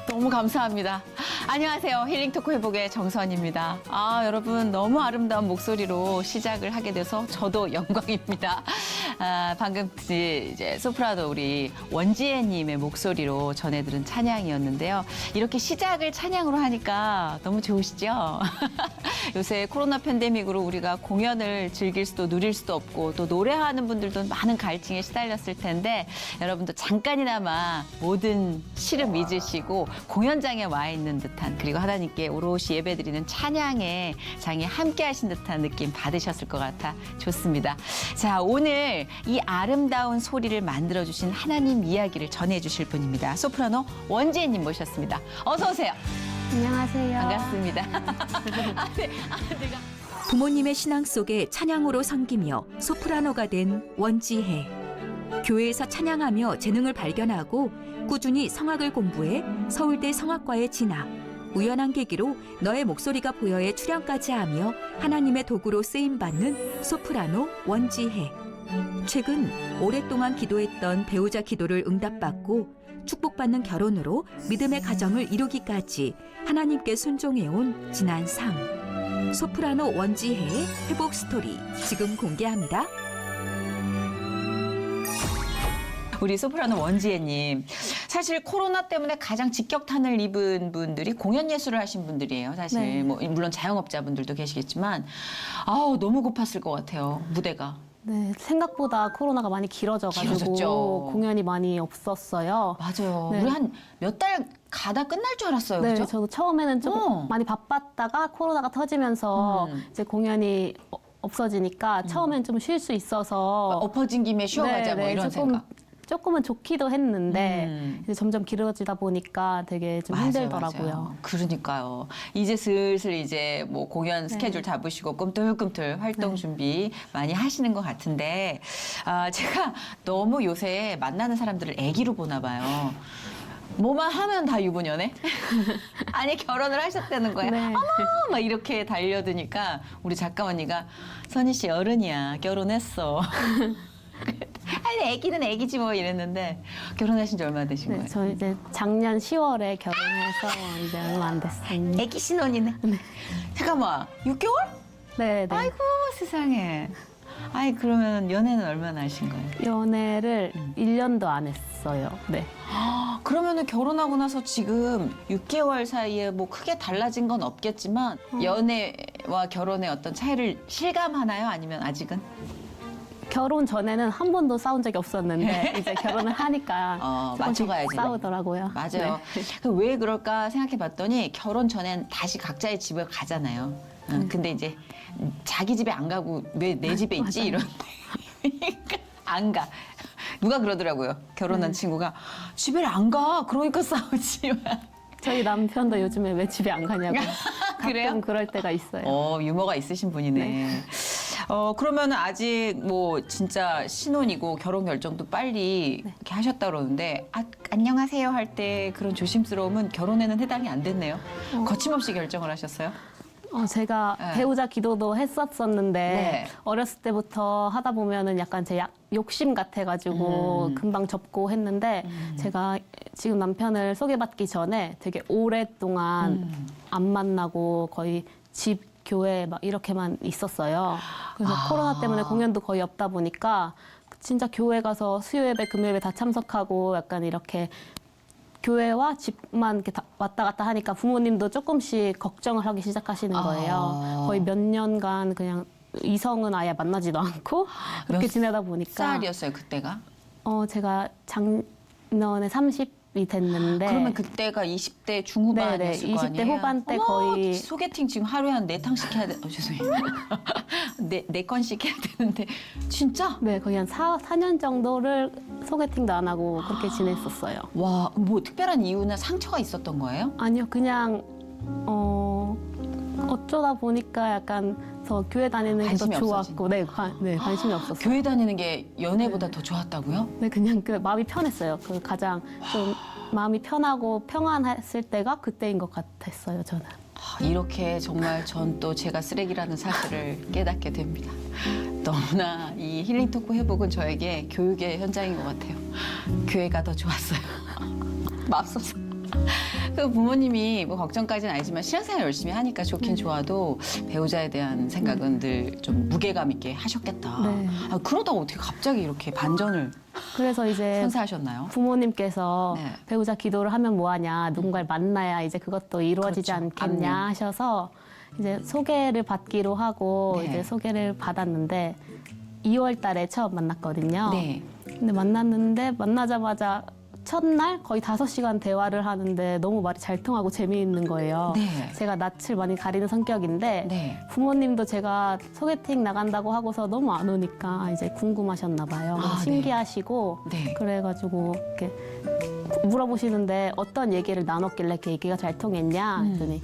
너무 감사합니다. 안녕하세요. 힐링토크 회복의 정선입니다. 여러분 너무 아름다운 목소리로 시작을 하게 돼서 저도 영광입니다. 방금 이제 소프라노 우리 원지혜님의 목소리로 전해들은 찬양이었는데요. 이렇게 시작을 찬양으로 하니까 너무 좋으시죠? 요새 코로나 팬데믹으로 우리가 공연을 즐길 수도 누릴 수도 없고 또 노래하는 분들도 많은 갈증에 시달렸을 텐데 여러분도 잠깐이나마 모든 시름 잊으시고 공연장에 와 있는 듯한 그리고 하나님께 오롯이 예배드리는 찬양의 장에 함께 하신 듯한 느낌 받으셨을 것 같아 좋습니다. 자, 오늘 이 아름다운 소리를 만들어주신 하나님 이야기를 전해주실 분입니다. 소프라노 원지혜님 모셨습니다. 어서 오세요. 안녕하세요. 반갑습니다. 내가 부모님의 신앙 속에 찬양으로 섬기며 소프라노가 된 원지혜. 교회에서 찬양하며 재능을 발견하고 꾸준히 성악을 공부해 서울대 성악과에 진학. 우연한 계기로 너의 목소리가 보여에 출연까지 하며 하나님의 도구로 쓰임받는 소프라노 원지혜. 최근 오랫동안 기도했던 배우자 기도를 응답받고 축복받는 결혼으로 믿음의 가정을 이루기까지 하나님께 순종해온 지난 삶. 소프라노 원지혜의 회복 스토리 지금 공개합니다. 우리 소프라노 원지혜님, 사실 코로나 때문에 가장 직격탄을 입은 분들이 공연 예술을 하신 분들이에요. 사실 네. 뭐 물론 자영업자분들도 계시겠지만 너무 고팠을 것 같아요. 무대가. 네, 생각보다 코로나가 많이 길어져가지고 길어졌죠. 공연이 많이 없었어요. 맞아요. 네. 우리 한 몇 달 가다 끝날 줄 알았어요. 네, 그죠? 저도 처음에는 좀 많이 바빴다가 코로나가 터지면서 이제 공연이 없어지니까 처음엔 좀 쉴 수 있어서 엎어진 김에 쉬어가자 뭐 이런 생각. 조금은 좋기도 했는데 이제 점점 길어지다 보니까 되게 좀 맞아요, 힘들더라고요. 맞아요. 그러니까요. 이제 슬슬 이제 뭐 공연 스케줄 잡으시고 꿈틀꿈틀 활동 준비 많이 하시는 것 같은데 제가 너무 요새 만나는 사람들을 애기로 보나 봐요. 뭐만 하면 다 유부녀네? 아니 결혼을 하셨다는 거야. 네. 어머 막 이렇게 달려드니까 우리 작가 언니가 선희 씨 어른이야. 결혼했어. 아니 애기는 애기지 뭐 이랬는데 결혼하신 지 얼마나 되신 네, 거예요? 저 이제 작년 10월에 결혼해서 이제 얼마 안 됐습니다. 애기 신혼이네. 잠깐만 6개월? 네, 네. 아이고 세상에. 아이 그러면 연애는 얼마나 하신 거예요? 연애를 1년도 안 했어요. 네. 그러면은 결혼하고 나서 지금 6개월 사이에 뭐 크게 달라진 건 없겠지만 연애와 결혼의 어떤 차이를 실감하나요? 아니면 아직은? 결혼 전에는 한 번도 싸운 적이 없었는데 이제 결혼을 하니까 조금씩 맞춰가야지. 싸우더라고요. 맞아요. 네. 왜 그럴까 생각해봤더니 결혼 전엔 다시 각자의 집에 가잖아요. 근데 이제 자기 집에 안 가고 왜 내 집에 있지 맞아요. 이런데 안 가. 누가 그러더라고요. 결혼한 친구가 집에 안 가. 그러니까 싸우지. 저희 남편도 요즘에 왜 집에 안 가냐고 그래요? 가끔 그럴 때가 있어요. 유머가 있으신 분이네. 그러면 아직 뭐 진짜 신혼이고 결혼 결정도 빨리 이렇게 하셨다 그러는데 안녕하세요 할 때 그런 조심스러움은 결혼에는 해당이 안 됐네요. 거침없이 결정을 하셨어요? 제가 네. 배우자 기도도 했었었는데 네. 어렸을 때부터 하다 보면은 약간 제 욕심 같아가지고 금방 접고 했는데 제가 지금 남편을 소개받기 전에 되게 오랫동안 안 만나고 거의 집 교회 막 이렇게만 있었어요. 그래서 코로나 때문에 공연도 거의 없다 보니까 진짜 교회 가서 수요 예배, 금요 예배 다 참석하고 약간 이렇게 교회와 집만 이렇게 왔다 갔다 하니까 부모님도 조금씩 걱정을 하기 시작하시는 거예요. 거의 몇 년간 그냥 이성은 아예 만나지도 않고 그렇게 지내다 보니까. 쌀이었어요 그때가? 제가 작년에 30이 됐는데. 그러면 그때가 20대 중후반이었을 거 20대 아니에요? 후반 때 어머, 거의. 소개팅 지금 하루에 한 4탕씩 해야 돼. 죄송해요. 네 건씩 해야 되는데 진짜? 네, 거의 한 4년 정도를 소개팅도 안 하고 그렇게 지냈었어요. 와, 뭐 특별한 이유나 상처가 있었던 거예요? 아니요, 그냥 어쩌다 보니까 약간 더 교회 다니는 게 더 관심이 좋았고, 네, 관심이 없었어요. 교회 다니는 게 연애보다 더 좋았다고요? 네, 그냥 그 마음이 편했어요. 그 가장 좀 마음이 편하고 평안했을 때가 그때인 것 같았어요, 저는. 이렇게 정말 전 또 제가 쓰레기라는 사실을 깨닫게 됩니다. 너무나 이 힐링 토크 회복은 저에게 교육의 현장인 것 같아요. 교회가 더 좋았어요. 맙소사. 그 부모님이 뭐 걱정까지는 아니지만 신앙생활 열심히 하니까 좋긴 좋아도 배우자에 대한 생각은 늘 좀 무게감 있게 하셨겠다. 네. 아, 그러다가 어떻게 갑자기 이렇게 반전을 그래서 이제 선사하셨나요? 부모님께서 네. 배우자 기도를 하면 뭐하냐, 누군가를 만나야 이제 그것도 이루어지지 그렇죠. 않겠냐 아멘. 하셔서 이제 소개를 받기로 하고 네. 이제 소개를 받았는데 2월 달에 처음 만났거든요. 네. 근데 만났는데 만나자마자 첫날 거의 5시간 대화를 하는데 너무 말이 잘 통하고 재미있는 거예요. 네. 제가 낯을 많이 가리는 성격인데 네. 부모님도 제가 소개팅 나간다고 하고서 너무 안 오니까 이제 궁금하셨나 봐요. 아, 신기하시고 네. 그래가지고 이렇게 물어보시는데 어떤 얘기를 나눴길래 이렇게 얘기가 잘 통했냐 했더니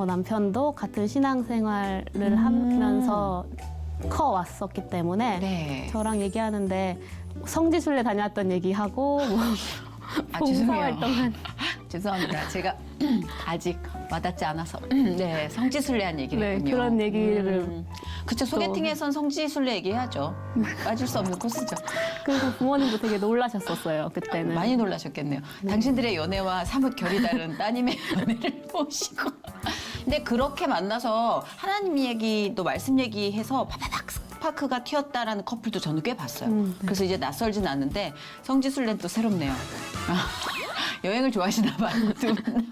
남편도 같은 신앙생활을 하면서 커왔었기 때문에 네. 저랑 얘기하는데 성지순례 다녀왔던 얘기하고 뭐 아, 죄송해요. 봉사활동한 죄송합니다. 제가 아직 와닿지 않아서 네 성지순례한 얘기를 네, 했군요. 그런 얘기를 그쵸, 소개팅에선 성지순례 얘기해야죠. 빠질 수 없는 코스죠. 그래서 부모님도 되게 놀라셨었어요 그때는. 많이 놀라셨겠네요. 당신들의 연애와 사뭇 결이 다른 따님의 연애를 보시고. 근데 그렇게 만나서 하나님 얘기 또 말씀 얘기해서 파파박 스파크가 튀었다라는 커플도 저는 꽤 봤어요. 네. 그래서 이제 낯설진 않는데 성지순례는 또 새롭네요. 여행을 좋아하시나 봐요, 두 분.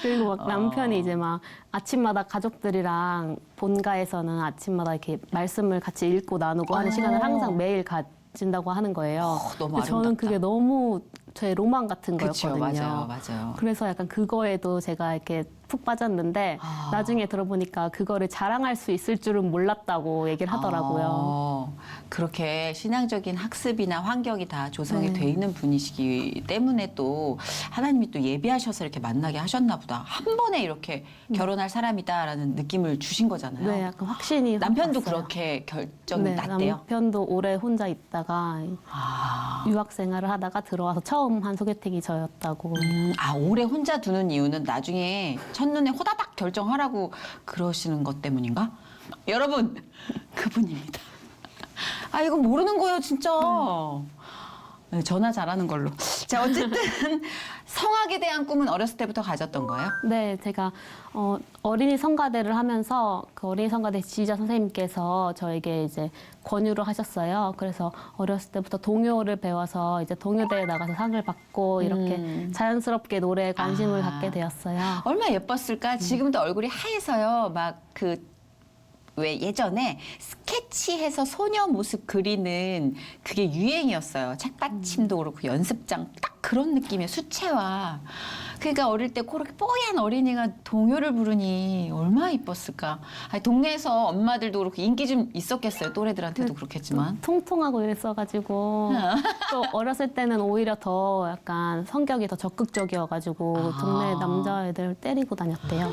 그리고 막 남편이 이제 막 아침마다 가족들이랑 본가에서는 아침마다 이렇게 말씀을 같이 읽고 나누고 하는 시간을 항상 매일 가진다고 하는 거예요. 너무 근데 저는 아름답다. 그게 너무 제 로망 같은 그쵸, 거였거든요. 맞아요, 맞아요. 그래서 약간 그거에도 제가 이렇게 푹 빠졌는데 아. 나중에 들어보니까 그거를 자랑할 수 있을 줄은 몰랐다고 얘기를 하더라고요. 그렇게 신앙적인 학습이나 환경이 다 조성이 네. 돼 있는 분이시기 때문에 또 하나님이 또 예비하셔서 이렇게 만나게 하셨나 보다. 한 번에 이렇게 결혼할 사람이다라는 느낌을 주신 거잖아요. 네, 약간 확신이 확 남편도 왔어요. 그렇게 결정이 네, 났대요. 남편도 오래 혼자 있다가 아, 유학 생활을 하다가 들어와서 처음 한 소개팅이 저였다고. 오래 혼자 두는 이유는 나중에 첫눈에 호다닥 결정하라고 그러시는 것 때문인가? 여러분, 그분입니다. 아, 이거 모르는 거예요, 진짜. 네, 전화 잘하는 걸로. 자, 어쨌든 성악에 대한 꿈은 어렸을 때부터 가졌던 거예요? 네, 제가 어린이 성가대를 하면서 그 어린이 성가대 지휘자 선생님께서 저에게 이제 권유를 하셨어요. 그래서 어렸을 때부터 동요를 배워서 이제 동요대회 나가서 상을 받고 이렇게 자연스럽게 노래에 관심을 아. 갖게 되었어요. 얼마나 예뻤을까? 지금도 얼굴이 하얘서요. 막 왜 예전에 스케치해서 소녀 모습 그리는 그게 유행이었어요. 책받침도 그렇고 연습장 딱 그런 느낌의 수채화. 그러니까 어릴 때 그렇게 뽀얀 어린이가 동요를 부르니 얼마나 이뻤을까. 아니, 동네에서 엄마들도 그렇고 인기 좀 있었겠어요. 또래들한테도 그렇겠지만. 통통하고 이랬어가지고 또 어렸을 때는 오히려 더 약간 성격이 더 적극적이어가지고 아. 동네 남자애들 때리고 다녔대요.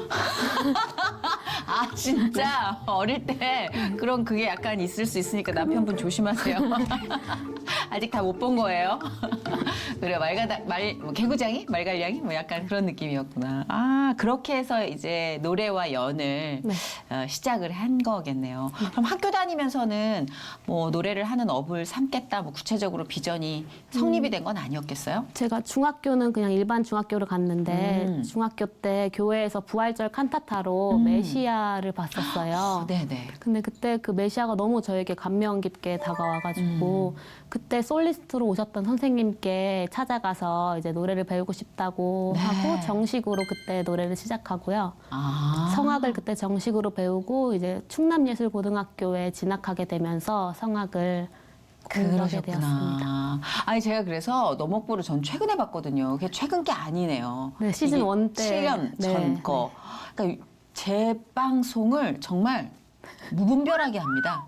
아, 진짜? 어릴 때 그런 그게 약간 있을 수 있으니까 남편분 조심하세요. 아직 다 못 본 거예요. 그래, 뭐 개구장이? 말갈량이? 뭐 약간 그런 느낌이었구나. 아, 그렇게 해서 이제 노래와 연을 네. 시작을 한 거겠네요. 그럼 학교 다니면서는 뭐 노래를 하는 업을 삼겠다, 뭐 구체적으로 비전이 성립이 된 건 아니었겠어요? 제가 중학교는 그냥 일반 중학교를 갔는데 중학교 때 교회에서 부활절 칸타타로 메시아를 봤었어요. 네네. 근데 그때 그 메시아가 너무 저에게 감명 깊게 다가와가지고 그때 솔리스트로 오셨던 선생님께 찾아가서 이제 노래를 배우고 싶다고 네. 하고 정식으로 그때 노래를 시작하고요. 아. 성악을 그때 정식으로 배우고 이제 충남예술고등학교에 진학하게 되면서 성악을 공부하게 되었습니다. 그러셨구나. 아니, 제가 그래서 너목보를 전 최근에 봤거든요. 그게 최근 게 아니네요. 네, 시즌 이게 1 때. 7년 네, 전 거. 그러니까 재방송을 정말 무분별하게 합니다.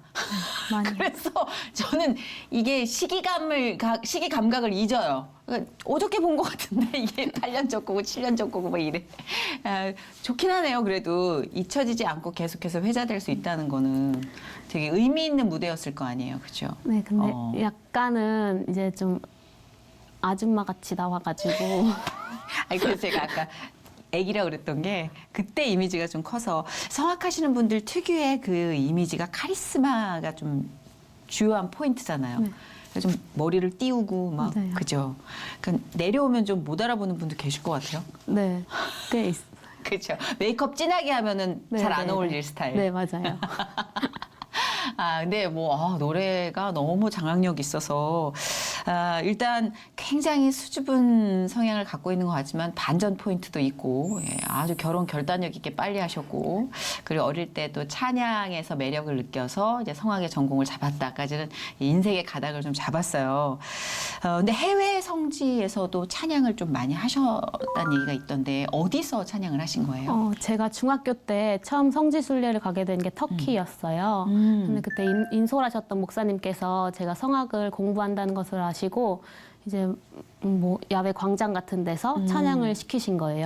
많이. 그래서 저는 이게 시기 감각을 잊어요. 그러니까 어저께 본 것 같은데 이게 8년 전 거고 7년 전 거고 막 이래. 아, 좋긴 하네요. 그래도 잊혀지지 않고 계속해서 회자될 수 있다는 거는 되게 의미 있는 무대였을 거 아니에요. 그죠? 네, 근데 약간은 이제 좀 아줌마 같이 나와가지고 아니, 그래서 제가 아까 애기라 그랬던 게 그때 이미지가 좀 커서 성악하시는 분들 특유의 그 이미지가 카리스마가 좀 주요한 포인트잖아요. 네. 그래서 좀 머리를 띄우고 막 네. 그죠. 그러니까 내려오면 좀 못 알아보는 분도 계실 것 같아요. 네, 꽤 있어요. 그렇죠. 메이크업 진하게 하면은 네, 잘 안 네, 어울릴 네. 스타일. 네, 맞아요. 근데 노래가 너무 장악력 있어서 일단 굉장히 수줍은 성향을 갖고 있는 것 같지만 반전 포인트도 있고 아주 결혼 결단력 있게 빨리 하셨고 그리고 어릴 때 또 찬양에서 매력을 느껴서 이제 성악의 전공을 잡았다까지는 인생의 가닥을 좀 잡았어요. 근데 해외 성지에서도 찬양을 좀 많이 하셨다는 얘기가 있던데 어디서 찬양을 하신 거예요? 제가 중학교 때 처음 성지순례를 가게 된 게 터키였어요. 근데 그때 인솔하셨던 목사님께서 제가 성악을 공부한다는 것을 아시고 이제 뭐 야외 광장 같은 데서 찬양을 시키신 거예요.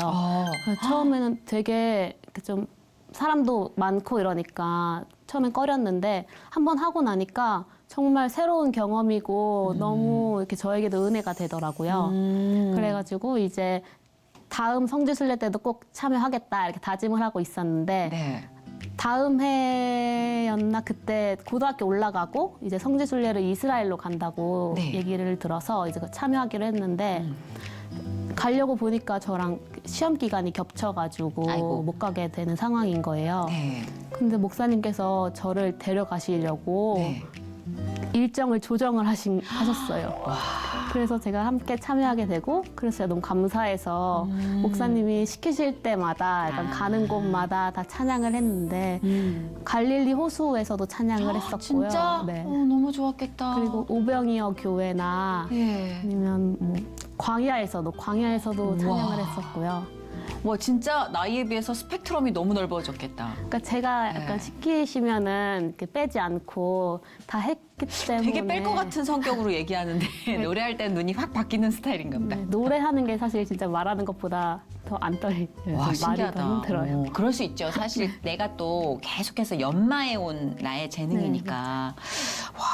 그래서 처음에는 되게 좀 사람도 많고 이러니까 처음엔 꺼렸는데 한번 하고 나니까 정말 새로운 경험이고 너무 이렇게 저에게도 은혜가 되더라고요. 그래가지고 이제 다음 성지순례 때도 꼭 참여하겠다 이렇게 다짐을 하고 있었는데 네. 다음 해였나 그때 고등학교 올라가고 이제 성지순례를 이스라엘로 간다고 네. 얘기를 들어서 이제 아기로 했는데 가려고 보니까 저랑 시험 기간이 겹쳐가지고 아이고. 못 가게 되는 상황인 거예요. 네. 근데 목사님께서 저를 데려가시려고 네. 일정을 조정을 하셨어요. 그래서 제가 함께 참여하게 되고 그래서 제가 너무 감사해서 목사님이 시키실 때마다 약간 가는 곳마다 다 찬양을 했는데 갈릴리 호수에서도 찬양을 했었고요. 진짜? 네. 너무 좋았겠다. 그리고 오병이어 교회나 예. 아니면 뭐 광야에서도 찬양을 했었고요. 뭐 진짜 나이에 비해서 스펙트럼이 너무 넓어졌겠다. 그러니까 제가 약간 네. 시키시면은 이렇게 빼지 않고 다 했기 때문에 되게 뺄 것 같은 성격으로 얘기하는데 노래할 땐 눈이 확 바뀌는 스타일인가 보다. 네, 노래하는 게 사실 진짜 말하는 것보다 더 안 떨려요. 와, 말이 신기하다. 더 힘들어요. 그럴 수 있죠. 사실 내가 또 계속해서 연마해 온 나의 재능이니까. 와,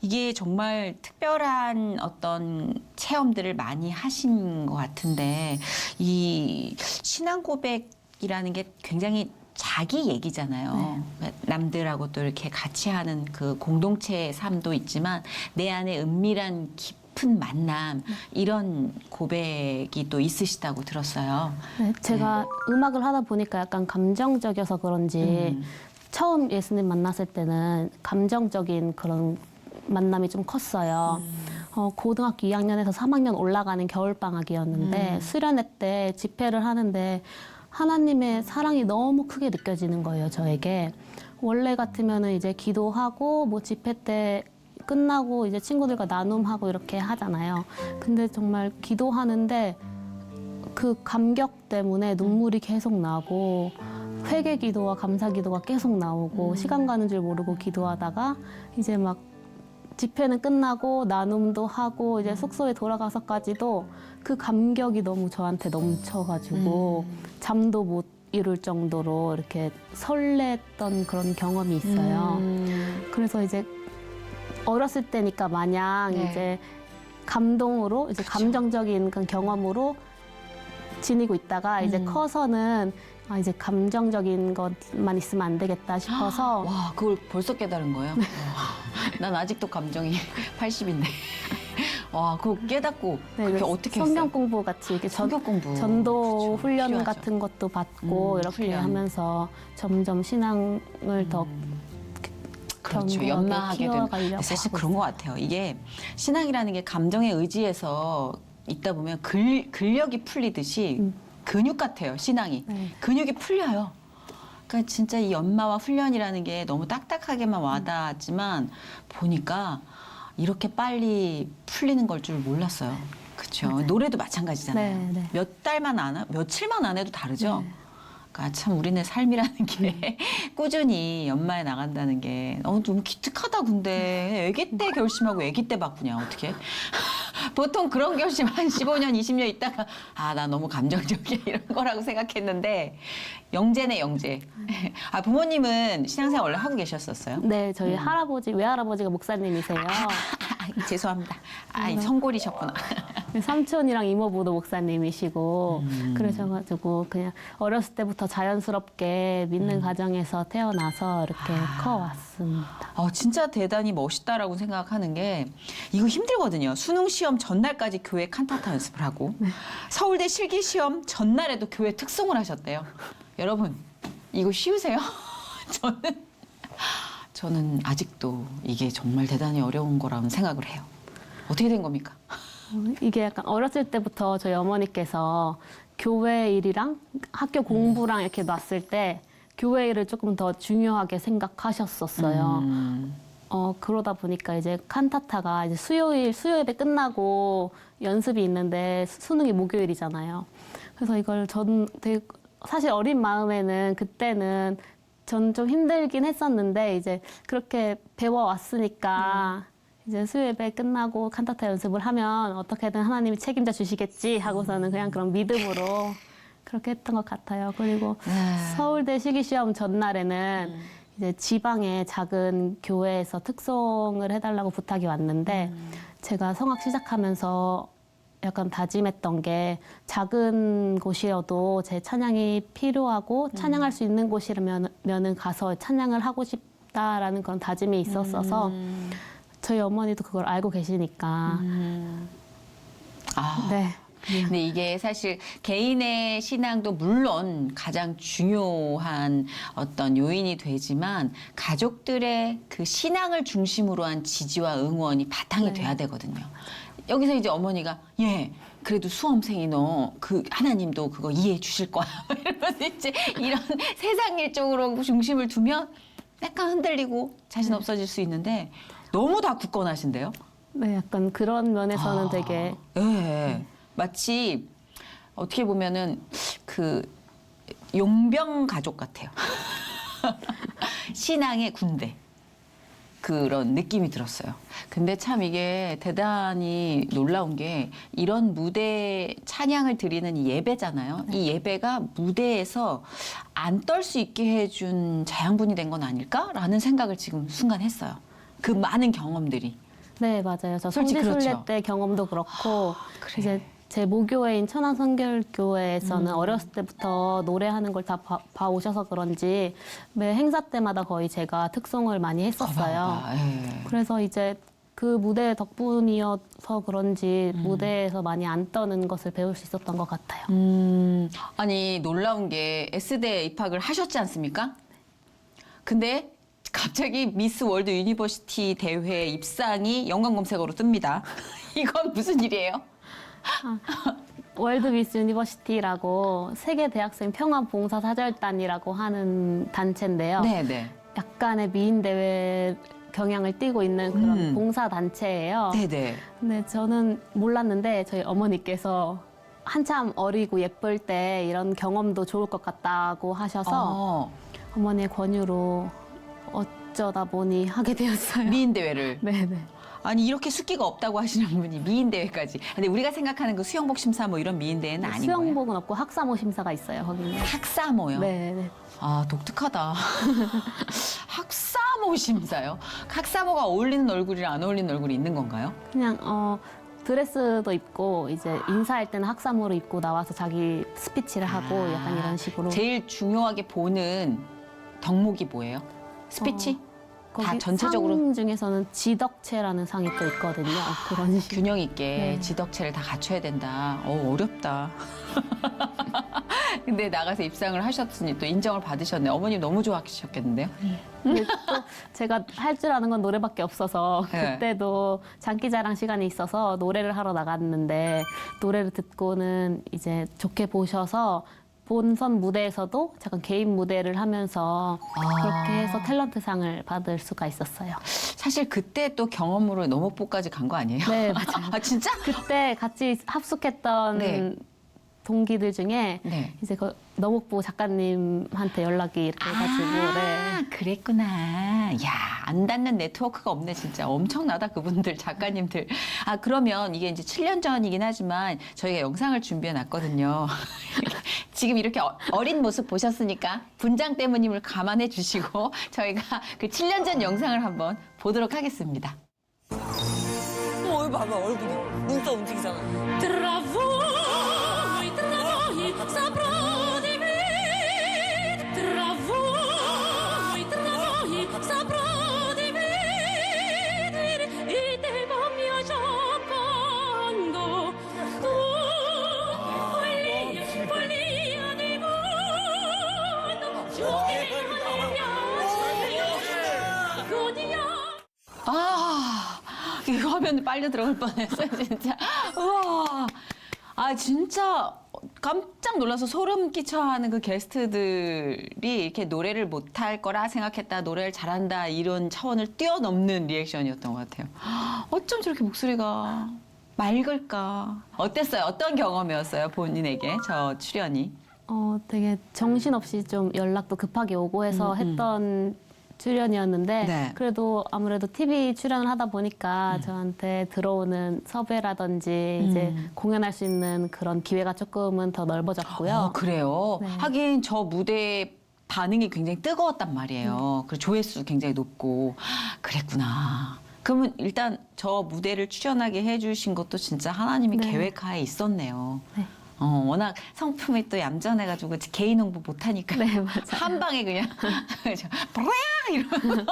이게 정말 특별한 어떤 체험들을 많이 하신 것 같은데 이 신앙 고백이라는 게 굉장히 자기 얘기잖아요. 남들하고 또 이렇게 같이 하는 그 공동체의 삶도 있지만 내 안에 은밀한 깊은 만남 이런 고백이 또 있으시다고 들었어요. 네, 제가 음악을 하다 보니까 약간 감정적이어서 그런지 처음 예수님 만났을 때는 감정적인 그런 만남이 좀 컸어요. 고등학교 2학년에서 3학년 올라가는 겨울방학이었는데 수련회 때 집회를 하는데 하나님의 사랑이 너무 크게 느껴지는 거예요, 저에게. 원래 같으면은 이제 기도하고 뭐 집회 때 끝나고 이제 친구들과 나눔하고 이렇게 하잖아요. 근데 정말 기도하는데 그 감격 때문에 눈물이 계속 나고 회개 기도와 감사 기도가 계속 나오고 시간 가는 줄 모르고 기도하다가 이제 막 집회는 끝나고 나눔도 하고 이제 숙소에 돌아가서까지도 그 감격이 너무 저한테 넘쳐가지고 잠도 못 이룰 정도로 이렇게 설렜던 그런 경험이 있어요. 그래서 이제 어렸을 때니까 마냥 네. 이제 감동으로 이제 감정적인 그런 경험으로 지니고 있다가 이제 커서는 이제 감정적인 것만 있으면 안 되겠다 싶어서 와, 그걸 벌써 깨달은 거예요? 와, 난 아직도 감정이 80인데. 와, 그거 깨닫고 그게 그 어떻게 성경 했어요? 공부 같이 이렇게 성경 공부. 전도 그렇죠. 훈련 필요하죠. 같은 것도 받고 이렇게 훈련. 하면서 점점 신앙을 더 그렇죠. 견고하게 연마하게 되는. 키워가려고 사실 하고 그런 것 같아요. 이게 신앙이라는 게 감정에 의지해서 있다 보면 근력이 풀리듯이 근육 같아요. 신앙이. 네. 근육이 풀려요. 그러니까 진짜 이 연마와 훈련이라는 게 너무 딱딱하게만 와닿았지만 보니까 이렇게 빨리 풀리는 걸 줄 몰랐어요. 그렇죠. 노래도 마찬가지잖아요. 네, 네. 몇 달만 안, 며칠만 안 해도 다르죠. 그러니까 참 우리네 삶이라는 게 꾸준히 연마해 나간다는 게 너무 기특하다. 근데 아기 때 결심하고 아기 때 바꾸냐 어떻게? 보통 그런 결심 한 15년, 20년 있다가 나 너무 감정적이야 이런 거라고 생각했는데 영재네 영재. 부모님은 신앙생활 원래 하고 계셨었어요? 네, 저희 할아버지, 외할아버지가 목사님이세요. 죄송합니다. 성골이셨구나. 삼촌이랑 이모부도 목사님이시고 그러셔가지고 그냥 어렸을 때부터 자연스럽게 믿는 가정에서 태어나서 이렇게 커왔습니다. 진짜 대단히 멋있다라고 생각하는 게 이거 힘들거든요. 수능 시험 전날까지 교회 칸타타 연습을 하고 서울대 실기 시험 전날에도 교회 특송을 하셨대요. 여러분 이거 쉬우세요? 저는 아직도 이게 정말 대단히 어려운 거라는 생각을 해요. 어떻게 된 겁니까? 이게 약간 어렸을 때부터 저희 어머니께서 교회 일이랑 학교 공부랑 이렇게 놨을 때 교회 일을 조금 더 중요하게 생각하셨었어요. 그러다 보니까 이제 칸타타가 이제 수요일 예배 끝나고 연습이 있는데 수능이 목요일이잖아요. 그래서 이걸 전 되게 사실 어린 마음에는 그때는 전 좀 힘들긴 했었는데 이제 그렇게 배워왔으니까 이제 수요 예배 끝나고 칸타타 연습을 하면 어떻게든 하나님이 책임져 주시겠지 하고서는 그냥 그런 믿음으로 그렇게 했던 것 같아요. 그리고 서울대 실기시험 전날에는 이제 지방의 작은 교회에서 특송을 해달라고 부탁이 왔는데 제가 성악 시작하면서 약간 다짐했던 게 작은 곳이어도 제 찬양이 필요하고 찬양할 수 있는 곳이라면은 가서 찬양을 하고 싶다라는 그런 다짐이 있었어서 저희 어머니도 그걸 알고 계시니까. 네. 근데 이게 사실 개인의 신앙도 물론 가장 중요한 어떤 요인이 되지만 가족들의 그 신앙을 중심으로 한 지지와 응원이 바탕이 돼야 되거든요. 여기서 이제 어머니가 그래도 수험생이 너 그 하나님도 그거 이해해 주실 거야 이러면서 이제 이런 세상 일 쪽으로 중심을 두면 약간 흔들리고 자신 없어질 수 있는데 너무 다 굳건하신데요? 네, 약간 그런 면에서는 되게 마치 어떻게 보면은 그 용병 가족 같아요. 신앙의 군대. 그런 느낌이 들었어요. 근데 참 이게 대단히 놀라운 게 이런 무대 찬양을 드리는 이 예배잖아요. 이 예배가 무대에서 안 떨 수 있게 해준 자양분이 된 건 아닐까라는 생각을 지금 순간 했어요. 그 많은 경험들이. 네, 맞아요. 저 솔직히 성지순례 그렇죠. 때 경험도 그렇고 그래. 이제 제 모교회인 천안선결교회에서는 어렸을 때부터 노래하는 걸 다 봐오셔서 그런지 매 행사 때마다 거의 제가 특송을 많이 했었어요. 그래서 이제 그 무대 덕분이어서 그런지 무대에서 많이 안 떠는 것을 배울 수 있었던 것 같아요. 아니 놀라운 게 S대에 입학을 하셨지 않습니까? 근데 갑자기 미스 월드 유니버시티 대회 입상이 연관 검색어로 뜹니다. 이건 무슨 일이에요? 월드 미스 유니버시티라고 세계 대학생 평화 봉사 사절단이라고 하는 단체인데요. 네네. 약간의 미인 대회 경향을 띠고 있는 그런 봉사 단체예요. 네네. 근데 저는 몰랐는데 저희 어머니께서 한참 어리고 예쁠 때 이런 경험도 좋을 것 같다고 하셔서 어머니의 권유로 어쩌다 보니 하게 되었어요. 미인 대회를. 네네. 아니 이렇게 숫기가 없다고 하시는 분이 미인 대회까지. 근데 우리가 생각하는 그 수영복 심사 뭐 이런 미인 대회는 아닌 거예요. 수영복은 없고 학사모 심사가 있어요. 거기는. 학사모요. 네. 아 독특하다. 학사모 심사요? 학사모가 어울리는 얼굴이랑 안 어울리는 얼굴이 있는 건가요? 그냥 드레스도 입고 이제 인사할 때는 학사모를 입고 나와서 자기 스피치를 하고 약간 이런 식으로. 제일 중요하게 보는 덕목이 뭐예요? 스피치? 다 거기 전체적으로 상 중에서는 지덕체라는 상이 또 있거든요. 그런 식으로. 균형 있게 네. 지덕체를 다 갖춰야 된다. 어렵다. 근데 나가서 입상을 하셨으니 또 인정을 받으셨네. 어머님 너무 좋아하셨겠는데요? 근데 또 제가 할 줄 아는 건 노래밖에 없어서 네. 그때도 장기자랑 시간이 있어서 노래를 하러 나갔는데 노래를 듣고는 이제 좋게 보셔서 본선 무대에서도 잠깐 개인 무대를 하면서 그렇게 해서 탤런트상을 받을 수가 있었어요. 사실 그때 또 경험으로 넘어뽀까지 간 거 아니에요? 네, 맞아요. 아 진짜? 그때 같이 합숙했던 네. 동기들 중에 네. 이제 그 너목보 작가님한테 연락이 이렇게 해가지고 네. 그랬구나. 야, 안 닿는 네트워크가 없네, 진짜. 엄청나다, 그분들, 작가님들. 아, 그러면 이게 이제 7년 전이긴 하지만 저희가 영상을 준비해 놨거든요. 지금 이렇게 어린 모습 보셨으니까 분장 때문임을 감안해 주시고 저희가 그 7년 전 영상을 한번 보도록 하겠습니다. 얼굴 봐봐, 얼굴이. 눈썹 움직이잖아. Travai, travai, saprò di me. Travai, travai, saprò di vedere il tempo mio giocando. Tu, follia di mondo, giochi non mi piace. Godiamo. 아, 이 화면 빨려 들어갈 뻔했어요, 진짜. 우와. 아, 진짜 깜짝 놀라서 소름 끼쳐 하는 그 게스트들이 이렇게 노래를 못할 거라 생각했다, 노래를 잘한다, 이런 차원을 뛰어넘는 리액션이었던 것 같아요. 어쩜 저렇게 목소리가 맑을까? 어땠어요? 어떤 경험이었어요, 본인에게, 저 출연이? 되게 정신없이 좀 연락도 급하게 오고 해서 했던 출연이었는데 네. 그래도 아무래도 TV 출연을 하다 보니까 저한테 들어오는 섭외라든지 이제 공연할 수 있는 그런 기회가 조금은 더 넓어졌고요. 그래요? 네. 하긴 저 무대 반응이 굉장히 뜨거웠단 말이에요. 그리고 조회수 굉장히 높고. 그랬구나. 그러면 일단 저 무대를 출연하게 해주신 것도 진짜 하나님이 네. 계획하에 있었네요. 네. 워낙 성품이 또 얌전해가지고 개인 홍보 못하니까 네, 맞아요. 한 방에 그냥 브라야 이러면서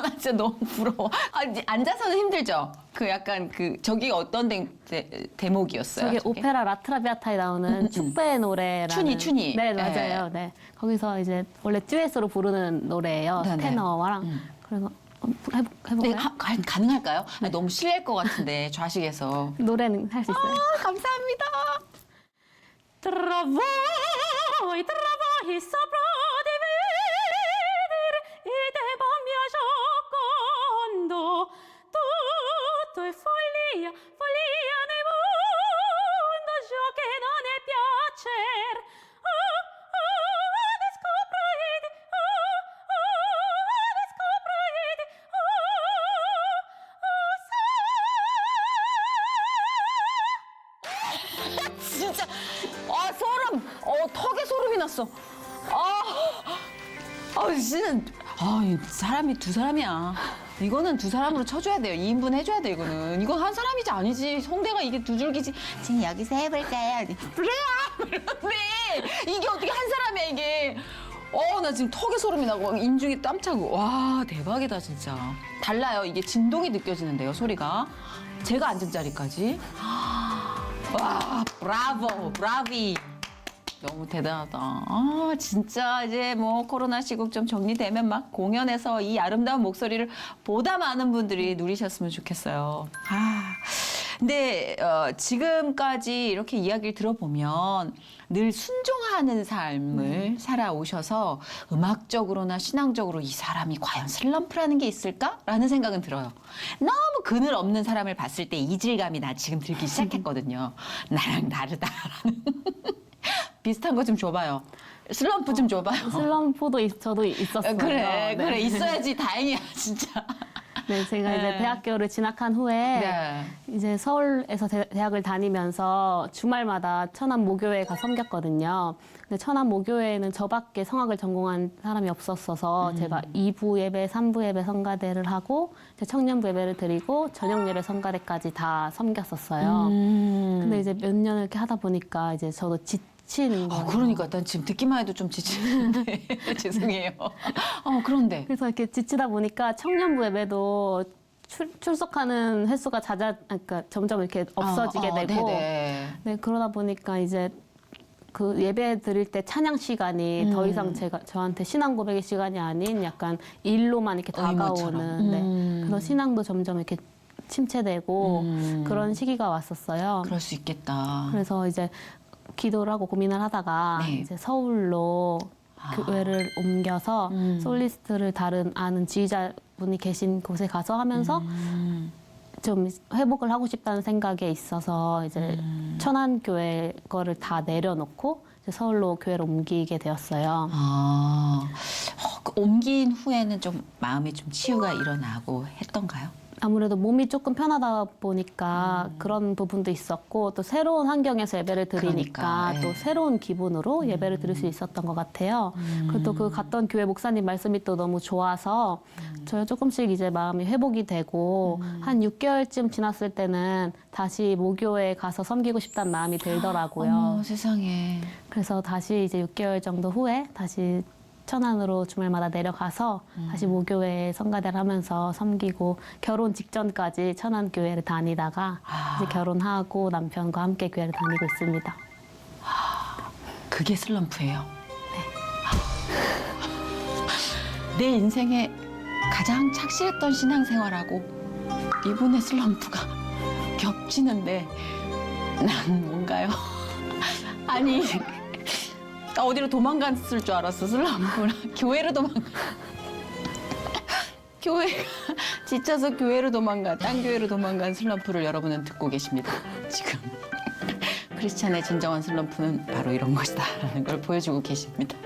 나 진짜 너무 부러워. 이제 앉아서는 힘들죠. 그 약간 그 저기 어떤 대목이었어요? 저게 저게? 오페라 라트라비아타에 나오는 축배의 노래라는 춘희. 네, 맞아요. 네. 거기서 이제 원래 듀엣으로 부르는 노래예요. 네네. 테너랑. 그래서 해볼까요? 네, 가능할까요? 너무 실례일 것 같은데 좌식에서. 노래는 할 수 있어요. 감사합니다. Travai, travai, saprò di vedere il tempo mio giocando. Tutto è follia, follia nel mondo, ciò che non è piacer. Descoprite, descoprite, 진짜 소름. 턱에 소름이 났어. 진짜. 이 사람이 두 사람이야. 이거는 두 사람으로 쳐줘야 돼요. 2인분 해줘야 돼, 이거는. 이건 한 사람이지 아니지. 성대가 이게 두 줄기지. 지금 여기서 해볼까요? 그래야! 이러는데 이게 어떻게 한 사람이야, 이게. 나 지금 턱에 소름이 나고 인중에 땀 차고. 와, 대박이다, 진짜. 달라요. 이게 진동이 느껴지는데요, 소리가. 제가 앉은 자리까지. 와, 브라보, 브라비. 너무 대단하다. 진짜 이제 뭐 코로나 시국 좀 정리되면 막 공연에서 이 아름다운 목소리를 보다 많은 분들이 누리셨으면 좋겠어요. 근데 지금까지 이렇게 이야기를 들어보면 늘 순종하는 삶을 살아오셔서 음악적으로나 신앙적으로 이 사람이 과연 슬럼프라는 게 있을까라는 생각은 들어요. 너무 그늘 없는 사람을 봤을 때 이질감이 나 지금 들기 시작했거든요. 나랑 다르다라는. 비슷한 거 좀 줘봐요. 슬럼프 좀 줘봐요. 슬럼프도 저도 있었어요. 그래, 네. 있어야지 다행이야, 진짜. 네, 제가 네. 이제 대학교를 진학한 후에 네. 이제 서울에서 대학을 다니면서 주말마다 천안 모교회가 섬겼거든요. 근데 천안 모교회에는 저밖에 성악을 전공한 사람이 없었어서 제가 2부 예배, 3부 예배 성가대를 하고 이제 청년부 예배를 드리고 저녁 예배 성가대까지 다 섬겼었어요. 근데 이제 몇 년을 이렇게 하다 보니까 이제 저도 지치는 거예요. 그러니까 난 지금 듣기만 해도 좀 지치는데 죄송해요. 그런데 그래서 이렇게 지치다 보니까 청년부 예배도 출석하는 횟수가 그러니까 점점 이렇게 없어지게 되고, 네네. 네, 그러다 보니까 이제 그 예배 드릴 때 찬양 시간이 더 이상 저한테 신앙 고백의 시간이 아닌 약간 일로만 이렇게 의무처럼. 다가오는, 네. 그래서 신앙도 점점 이렇게 침체되고 그런 시기가 왔었어요. 그럴 수 있겠다. 그래서 이제 기도를 하고 고민을 하다가 네. 이제 서울로 교회를 옮겨서 솔리스트를 다른 아는 지휘자분이 계신 곳에 가서 하면서 좀 회복을 하고 싶다는 생각에 있어서 이제 천안교회 거를 다 내려놓고 이제 서울로 교회를 옮기게 되었어요. 그 옮긴 후에는 좀 마음에 좀 치유가 일어나고 했던가요? 아무래도 몸이 조금 편하다 보니까 그런 부분도 있었고 또 새로운 환경에서 예배를 드리니까 그러니까, 예. 또 새로운 기분으로 예배를 드릴 수 있었던 것 같아요. 그리고 또 그 갔던 교회 목사님 말씀이 또 너무 좋아서 저희 조금씩 이제 마음이 회복이 되고 한 6개월쯤 지났을 때는 다시 모교에 가서 섬기고 싶다는 마음이 들더라고요. 어머, 세상에. 그래서 다시 이제 6개월 정도 후에 다시 천안으로 주말마다 내려가서 다시 모교회에 성가대를 하면서 섬기고 결혼 직전까지 천안교회를 다니다가 이제 결혼하고 남편과 함께 교회를 다니고 있습니다. 그게 슬럼프예요. 내 인생에 가장 착실했던 신앙생활하고 이분의 슬럼프가 겹치는데 난 뭔가요? 아니 나 어디로 도망갔을 줄 알았어. 슬럼프랑 교회로 교회가 지쳐서 교회로 딴 교회로 도망간 슬럼프를 여러분은 듣고 계십니다. 지금 크리스찬의 진정한 슬럼프는 바로 이런 것이다라는 걸 보여주고 계십니다.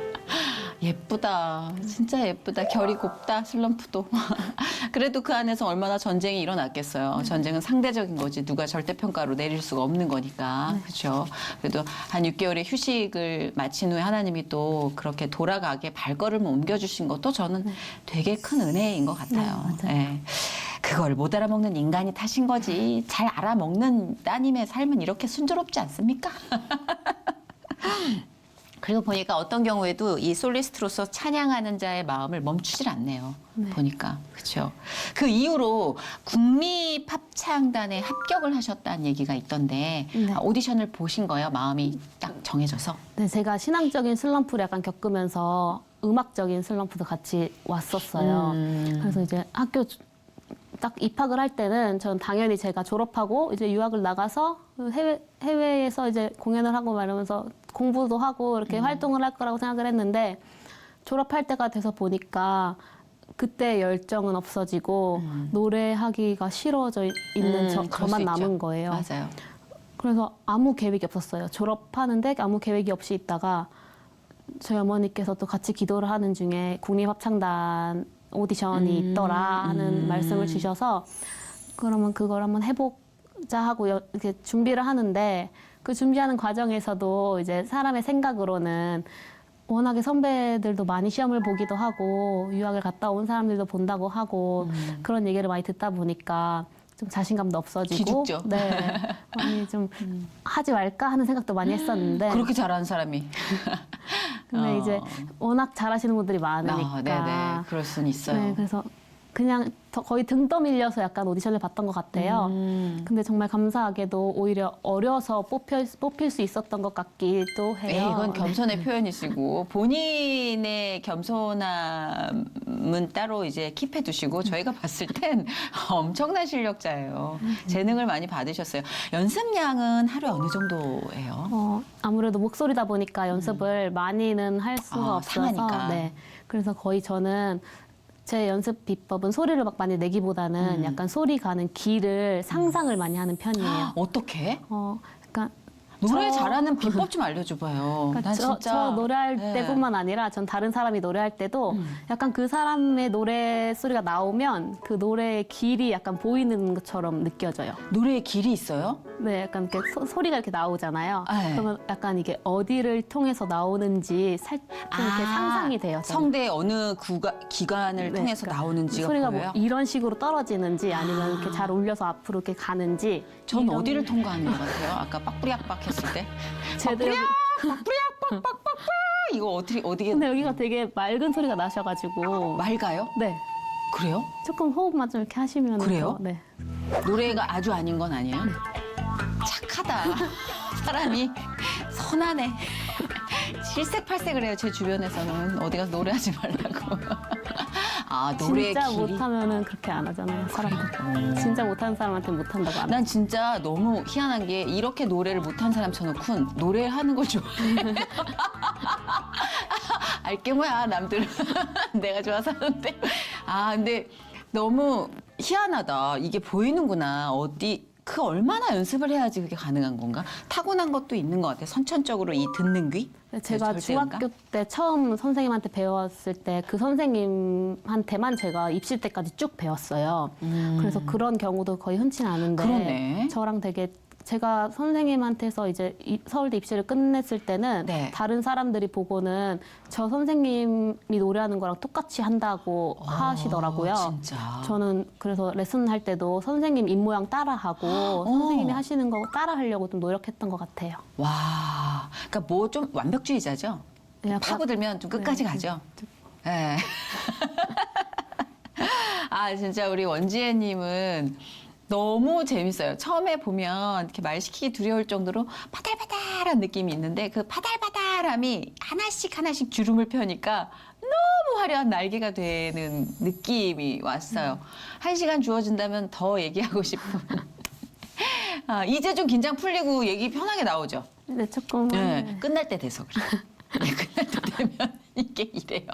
예쁘다. 진짜 예쁘다. 결이 곱다. 슬럼프도. 그래도 그 안에서 얼마나 전쟁이 일어났겠어요. 전쟁은 상대적인 거지. 누가 절대평가로 내릴 수가 없는 거니까. 그렇죠. 그래도 한 6개월의 휴식을 마친 후에 하나님이 또 그렇게 돌아가게 발걸음을 옮겨주신 것도 저는 되게 큰 은혜인 것 같아요. 예. 그걸 못 알아먹는 인간이 탓인 거지. 잘 알아먹는 따님의 삶은 이렇게 순조롭지 않습니까? 그리고 보니까 어떤 경우에도 이 솔리스트로서 찬양하는 자의 마음을 멈추질 않네요. 보니까. 그렇죠. 그 이후로 국립합창단에 합격을 하셨다는 얘기가 있던데 네. 오디션을 보신 거예요? 마음이 딱 정해져서? 네, 제가 신앙적인 슬럼프를 약간 겪으면서 음악적인 슬럼프도 같이 왔었어요. 그래서 이제 학교 딱 입학을 할 때는 전 당연히 제가 졸업하고 이제 유학을 나가서 해외에서 이제 공연을 하고 말하면서 공부도 하고 이렇게 활동을 할 거라고 생각을 했는데 졸업할 때가 돼서 보니까 그때 열정은 없어지고 노래하기가 싫어져 있는 그럴 수 저만 있죠. 남은 거예요. 맞아요. 그래서 아무 계획이 없었어요. 졸업하는데 아무 계획이 없이 있다가 저희 어머니께서 또 같이 기도를 하는 중에 국립합창단 오디션이 있더라 하는 말씀을 주셔서 그러면 그걸 한번 해보자 하고 이렇게 준비를 하는데 그 준비하는 과정에서도 이제 사람의 생각으로는 워낙에 선배들도 많이 시험을 보기도 하고 유학을 갔다 온 사람들도 본다고 하고 그런 얘기를 많이 듣다 보니까 좀 자신감도 없어지고 기죽죠. 네, 많이 좀 하지 말까 하는 생각도 많이 했었는데 그렇게 잘하는 사람이. 근데 이제 워낙 잘하시는 분들이 많으니까 네네. 그럴 수는 있어요. 네, 그래서 그냥 거의 등 떠밀려서 약간 오디션을 봤던 것 같아요. 근데 정말 감사하게도 오히려 어려서 뽑힐 수 있었던 것 같기도 해요. 네, 이건 겸손의 표현이시고 본인의 겸손함은 따로 이제 킵해 두시고 저희가 봤을 땐 엄청난 실력자예요. 재능을 많이 받으셨어요. 연습량은 하루에 어느 정도예요? 아무래도 목소리다 보니까 연습을 많이는 할 수가 없어서 상하니까. 네. 그래서 거의 저는 제 연습 비법은 소리를 막 많이 내기보다는 약간 소리 가는 길을 상상을 많이 하는 편이에요. 어떻게? 약간 노래 저- 잘하는 비법 좀 알려줘봐요. 그러니까 난 진짜 저 노래할 네. 때뿐만 아니라 전 다른 사람이 노래할 때도 약간 그 사람의 노래 소리가 나오면 그 노래의 길이 약간 보이는 것처럼 느껴져요. 노래에 길이 있어요? 네, 약간 이렇게 소리가 이렇게 나오잖아요. 네. 그러면 약간 이게 어디를 통해서 나오는지 살짝 이렇게 상상이 돼요. 저는. 성대의 어느 기관을 네, 통해서 그러니까 나오는지가 소리가 보여요? 뭐 이런 식으로 떨어지는지 아니면 이렇게 잘 울려서 앞으로 이렇게 가는지. 전 이런- 어디를 통과하는 것 같아요? 아까 빡뿌리약빡 했을 때. 제대로. 이거 어떻게 근데 여기가 되게 맑은 소리가 나셔가지고. 맑아요? 네. 그래요? 조금 호흡만 좀 이렇게 하시면. 그래요? 더, 네. 노래가 아주 아닌 건 아니에요? 착하다. 사람이 선하네. 실색팔색을 해요. 제 주변에서는 어디 가서 노래하지 말라고. 아, 노래의 진짜 길이. 못하면은 그렇게 안 하잖아요, 사람들. 진짜 못하는 사람한테 못한다고 안 해요. 난 진짜 너무 희한한 게 이렇게 노래를 못한 사람 쳐놓고 노래하는 걸 좋아해. 알게 뭐야, 남들은. 내가 좋아서 하는데. 아, 근데 너무 희한하다. 이게 보이는구나. 어디 그 얼마나 연습을 해야지 그게 가능한 건가? 타고난 것도 있는 것 같아요. 선천적으로 이 듣는 귀? 제가 절대음감? 중학교 때 처음 선생님한테 배웠을 때 그 선생님한테만 제가 입시 때까지 쭉 배웠어요. 그래서 그런 경우도 거의 흔치는 않은데 그러네. 저랑 되게 제가 선생님한테서 이제 서울대 입시를 끝냈을 때는 네. 다른 사람들이 보고는 저 선생님이 노래하는 거랑 똑같이 한다고 하시더라고요. 진짜. 저는 그래서 레슨 할 때도 선생님 입모양 따라하고 선생님이 하시는 거 따라하려고 좀 노력했던 것 같아요. 와, 그러니까 뭐 좀 완벽주의자죠? 그냥 파고들면 좀 끝까지 네. 가죠? 네. 아, 진짜 우리 원지혜님은 너무 재밌어요. 처음에 보면 이렇게 말 시키기 두려울 정도로 바달바달한 느낌이 있는데 그 바달바달함이 하나씩 하나씩 주름을 펴니까 너무 화려한 날개가 되는 느낌이 왔어요. 1시간 주어진다면 더 얘기하고 싶은. 아, 이제 좀 긴장 풀리고 얘기 편하게 나오죠? 네, 조금. 네, 끝날 때 돼서 그래요. 네, 끝날 때 되면 이게 이래요.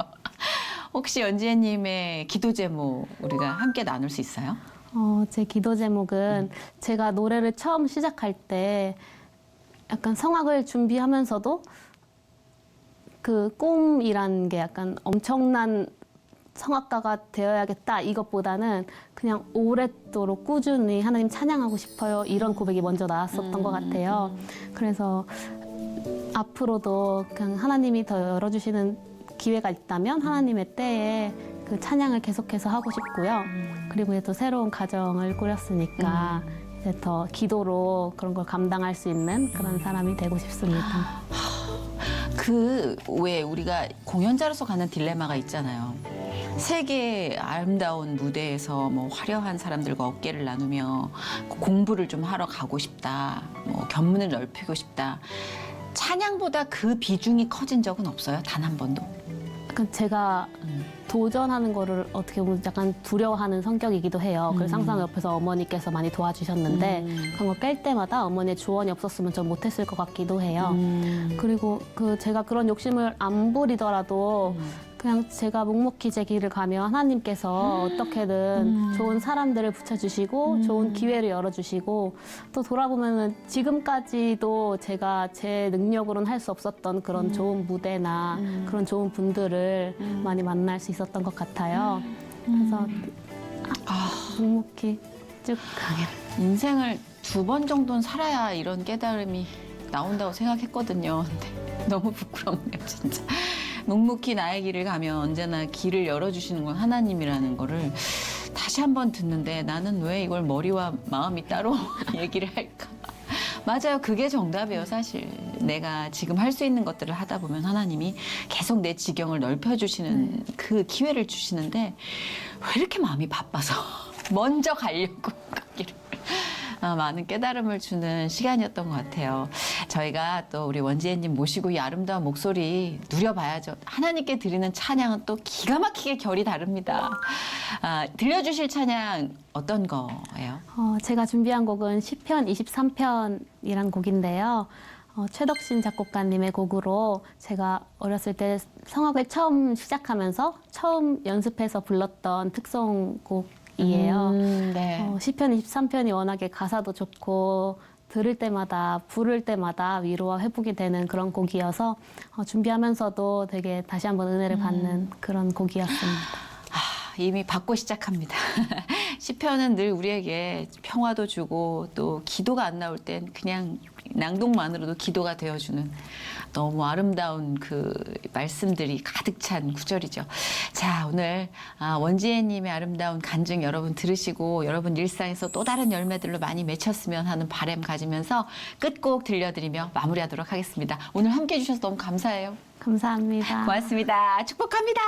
혹시 연지혜님의 기도 제목 우리가 함께 나눌 수 있어요? 제 기도 제목은 제가 노래를 처음 시작할 때 약간 성악을 준비하면서도 그 꿈이란 게 약간 엄청난 성악가가 되어야겠다 이것보다는 그냥 오랫도록 꾸준히 하나님 찬양하고 싶어요 이런 고백이 먼저 나왔었던 것 같아요. 그래서 앞으로도 그냥 하나님이 더 열어주시는 기회가 있다면 하나님의 때에 그 찬양을 계속해서 하고 싶고요. 그리고 이제 또 새로운 가정을 꾸렸으니까 이제 더 기도로 그런 걸 감당할 수 있는 그런 사람이 되고 싶습니다. 그 왜 우리가 공연자로서 가는 딜레마가 있잖아요. 세계 아름다운 무대에서 뭐 화려한 사람들과 어깨를 나누며 공부를 좀 하러 가고 싶다. 뭐 견문을 넓히고 싶다. 찬양보다 그 비중이 커진 적은 없어요? 단 한 번도? 약간 제가 도전하는 거를 어떻게 보면 약간 두려워하는 성격이기도 해요. 그래서 항상 옆에서 어머니께서 많이 도와주셨는데 그런 거 깰 때마다 어머니의 조언이 없었으면 전 못했을 것 같기도 해요. 그리고 제가 그런 욕심을 안 부리더라도 그냥 제가 묵묵히 제 길을 가면 하나님께서 어떻게든 좋은 사람들을 붙여주시고 좋은 기회를 열어주시고 또 돌아보면은 지금까지도 제가 제 능력으로는 할 수 없었던 그런 좋은 무대나 그런 좋은 분들을 많이 만날 수 있었던 것 같아요. 그래서 묵묵히 쭉 가기를. 인생을 2번 정도는 살아야 이런 깨달음이 나온다고 생각했거든요. 근데 너무 부끄럽네요, 진짜. 묵묵히 나의 길을 가면 언제나 길을 열어주시는 건 하나님이라는 거를 다시 한번 듣는데 나는 왜 이걸 머리와 마음이 따로 얘기를 할까? 맞아요. 그게 정답이에요, 사실. 내가 지금 할 수 있는 것들을 하다 보면 하나님이 계속 내 지경을 넓혀주시는 그 기회를 주시는데 왜 이렇게 마음이 바빠서 먼저 가려고 가기를. 많은 깨달음을 주는 시간이었던 것 같아요. 저희가 또 우리 원지혜님 모시고 이 아름다운 목소리 누려봐야죠. 하나님께 드리는 찬양은 또 기가 막히게 결이 다릅니다. 들려주실 찬양 어떤 거예요? 제가 준비한 곡은 시편 23편이란 곡인데요. 최덕신 작곡가님의 곡으로 제가 어렸을 때 성악을 처음 시작하면서 처음 연습해서 불렀던 특송곡이에요. 네. 시편 23편이 워낙에 가사도 좋고 들을 때마다 부를 때마다 위로와 회복이 되는 그런 곡이어서 준비하면서도 되게 다시 한번 은혜를 받는 그런 곡이었습니다. 이미 받고 시작합니다. 시편은 늘 우리에게 평화도 주고 또 기도가 안 나올 땐 그냥 낭독만으로도 기도가 되어주는 너무 아름다운 그 말씀들이 가득 찬 구절이죠. 자, 오늘 원지혜님의 아름다운 간증 여러분 들으시고 여러분 일상에서 또 다른 열매들로 많이 맺혔으면 하는 바람 가지면서 끝곡 들려드리며 마무리하도록 하겠습니다. 오늘 함께해 주셔서 너무 감사해요. 감사합니다. 고맙습니다. 축복합니다.